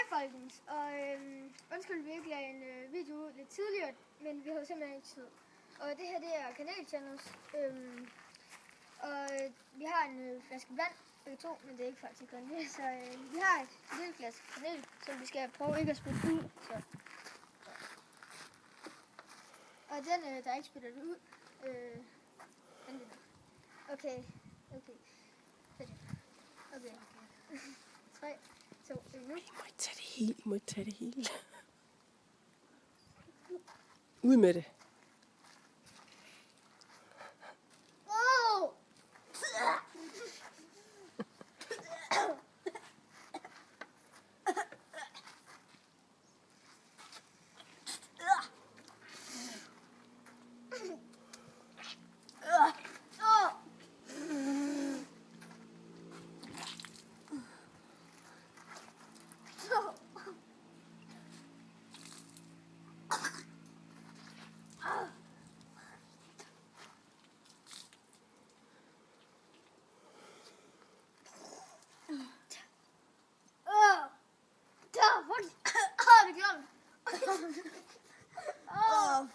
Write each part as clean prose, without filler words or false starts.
folkens, og undskyld, vi ikke lagde en video ud lidt tidligere, men vi havde simpelthen ikke tid. Og det her, det er kanelchannels, og vi har en flaske vand, begge to, men det er ikke faktisk kun det, så vi har et lille glas kanel, som vi skal prøve ikke at spytte ud. Så. Og den, der ikke spytter det ud, den vinder. Okay. Okay. 3, 2, 1 nu. I må ikke tage det hele. Ud med det.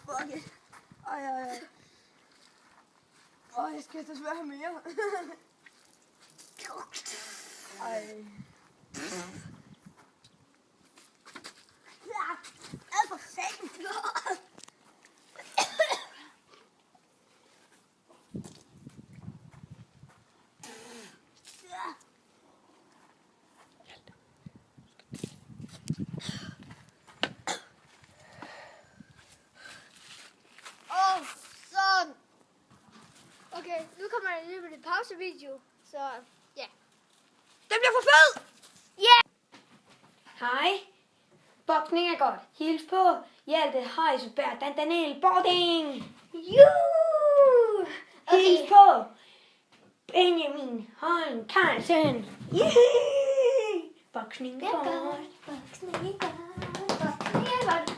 Fuck it. Ej. Jeg skal desværre have mere. Ej. Alt for satan. Okay, nu kommer der lige en pausevideo, så ja. Den bliver for fed! Yeah! Hej. Boksning er godt. Hils på Hjalte Heisenberg, Daniel Bording. Hils på Benjamin Holm Carlsen. Boksning er godt. Boksning er godt.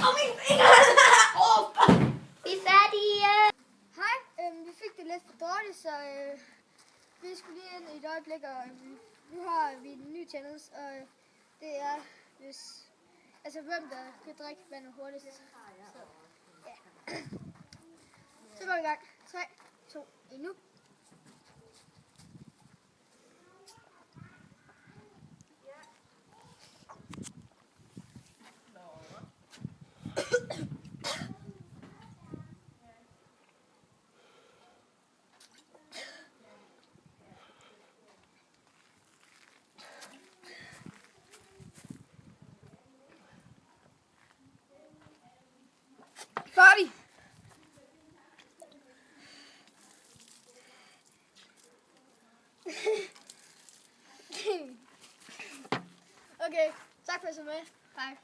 Og min finger! Vi er færdige. Hej, vi fik det lidt for dårligt, så vi skulle lige ind i et øjeblik, og nu har vi en ny challenge, og det er, hvem der kan drikke vandet hurtigst. Så, ja. Så går vi i gang. 3, 2, 1 nu. Færdig! Okay, tak for at I så med. Hej.